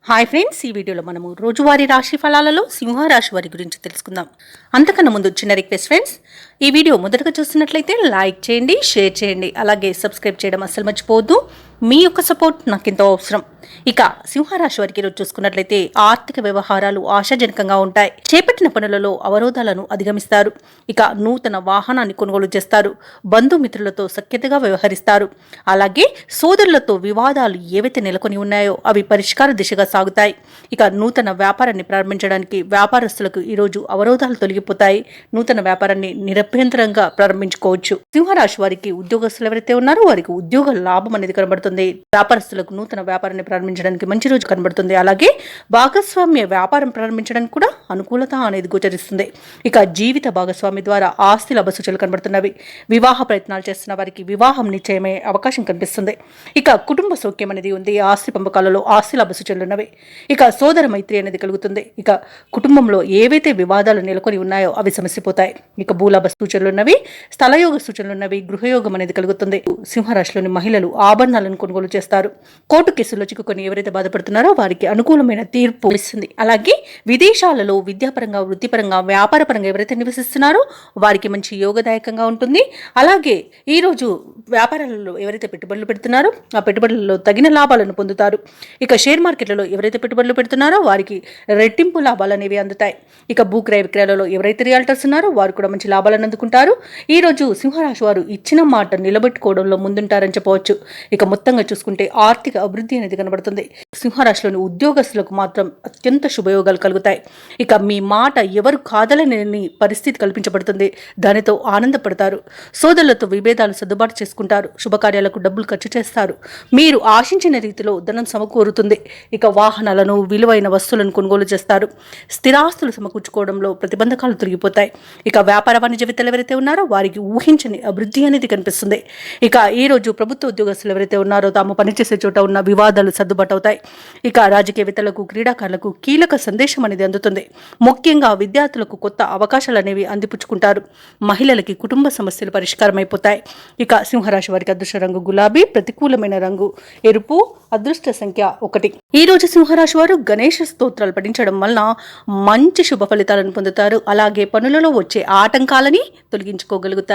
Hi friends, ఈ వీడియోలో మనము రోజువారీ రాశి ఫలాలలో సింహరాశి వారి గురించి తెలుసుకుందాం. అంతకన్నా ముందు చిన్న రిక్వెస్ట్ ఫ్రెండ్స్, ఈ వీడియో మొదటగా చూస్తున్నట్లయితే లైక్ చేయండి, షేర్ చేయండి, అలాగే సబ్స్క్రైబ్ చేయడం అస్సలు మర్చిపోవద్దు. మీ యొక్క సపోర్ట్ నాకు ఎంతో అవసరం. ఇక సింహరాశి వారికి ఈరోజు చూసుకున్నట్లయితే ఆర్థిక వ్యవహారాలు ఆశాజనకంగా ఉంటాయి. చేపట్టిన పనులలో అవరోధాలను అధిగమిస్తారు. ఇక నూతన వాహనాన్ని కొనుగోలు చేస్తారు. బంధుమిత్రులతో సఖ్యతగా వ్యవహరిస్తారు. అలాగే సోదరులతో వివాదాలు ఏవైతే నెలకొని ఉన్నాయో అవి పరిష్కార దిశగా సాగుతాయి. ఇక నూతన వ్యాపారాన్ని ప్రారంభించడానికి వ్యాపారస్తులకు ఈరోజు అవరోధాలు తొలగిపోతాయి. నూతన వ్యాపారాన్ని నిరభ్యంతరంగా ప్రారంభించుకోవచ్చు. సింహరాశి వారికి ఉద్యోగస్తులు ఎవరైతే ఉన్నారో వారికి ఉద్యోగ లాభం అనేది కనబడుతుంది. వ్యాపారస్తులకు నూతన వ్యాపారాన్ని ప్రారంభించడానికి మంచి రోజు కనబడుతుంది. అలాగే భాగస్వామ్య వ్యాపారం ప్రారంభించడానికి కూడా అనుకూలత అనేది గోచరిస్తుంది. ఇక జీవిత భాగస్వామి ద్వారా ఆస్తి లాభ సూచనలు కనబడుతున్నవి. వివాహ ప్రయత్నాలు చేస్తున్న వారికి వివాహం నిశ్చయమయ్యే అవకాశం కనిపిస్తుంది. ఇక కుటుంబ సౌఖ్యం అనేది ఉంది. ఆస్తి పంపకాలలో ఆస్తి లాభ సూచనలు ఉన్నవి. ఇక సోదర మైత్రి అనేది కలుగుతుంది. ఇక కుటుంబంలో ఏవైతే వివాదాలు నెలకొని ఉన్నాయో అవి సమసిపోతాయి. ఇక భూలాభ సూచనలు ఉన్నవి. స్థలయోగ సూచనలు ఉన్నవి. గృహయోగం అనేది కలుగుతుంది. సింహరాశిలోని మహిళలు ఆభరణాలను కొనుగోలు చేస్తారు. కోర్టు కేసుల్లో చిక్కుకొని ఎవరైతే బాధపడుతున్నారో వారికి అనుకూలమైన తీర్పు ఇస్తుంది. అలాగే విదేశాలలో విద్యాపరంగా, వృత్తిపరంగా, వ్యాపారపరంగా ఎవరైతే నివసిస్తున్నారో వారికి మంచి యోగదాయకంగా ఉంటుంది. అలాగే ఈ రోజు వ్యాపారాలలో ఎవరైతే పెట్టుబడులు పెడుతున్నారో ఆ పెట్టుబడులలో తగిన లాభాలను పొందుతారు. ఇక షేర్ మార్కెట్లలో ఎవరైతే పెట్టుబడులు పెడుతున్నారో వారికి రెట్టింపు లాభాలు అనేవి అందుతాయి. ఇక భూక్రయ విక్రయాలలో ఎవరైతే రియాల్టర్స్ ఉన్నారో వారు కూడా మంచి లాభాలను అందుకుంటారు. ఈ రోజు సింహరాశి వారు ఇచ్చిన మాట నిలబెట్టుకోవడంలో ముందుంటారని చెప్పవచ్చు. ఇక మొత్తంగా చూసుకుంటే ఆర్థిక అభివృద్ధి అనేది కనబడుతుంది. సింహరాశిలోని ఉద్యోగస్తులకు మాత్రం అత్యంత శుభయోగాలు కలుగుతాయి. ఇక మీ మాట ఎవరు కాదలని పరిస్థితి కల్పించబడుతుంది. దానితో ఆనందపడతారు. సోదరులతో విభేదాలు సర్దుబాటు చేసుకుంటారు. శుభకార్యాలకు డబ్బులు ఖర్చు చేస్తారు. మీరు ఆశించిన రీతిలో ధనం సమకూరుతుంది. ఇక వాహనాలను, విలువైన వస్తువులను కొనుగోలు చేస్తారు. స్థిరాస్తులు సమకూర్చుకోవడంలో ప్రతిబంధకాలు తొలగిపోతాయి. ఇక వ్యాపార వాణిజ్య వేత్తలు ఎవరైతే ఉన్నారో వారికి ఊహించని అభివృద్ధి అనేది కనిపిస్తుంది. ఇక ఈ రోజు ప్రభుత్వ ఉద్యోగస్తులు ఎవరైతే ఉన్నారో తాము పనిచేసే చోట ఉన్న వివాదాలు సర్దుబాటు అవుతాయి. ఇక రాజకీయవేత్తలకు, క్రీడాకారులకు కీలక సందేశం అనేది అందుతుంది. ముఖ్యంగా విద్యార్థులకు కొత్త అవకాశాలు అనేవి అందిపుచ్చుకుంటారు. మహిళలకి కుటుంబ సమస్యలు పరిష్కారం అయిపోతాయి. ఇక సింహరాశి వారికి అదృష్ట రంగు గులాబీ, ప్రతికూలమైన రంగు ఎరుపు, అదృష్ట సంఖ్య 1. ఈ రోజు సింహరాశి వారు గణేష స్తోత్రాలు పఠించడం వలన మంచి శుభ ఫలితాలను పొందుతారు. అలాగే పనులలో వచ్చే ఆటంకాలని తొలగించుకోగలుగుతారు.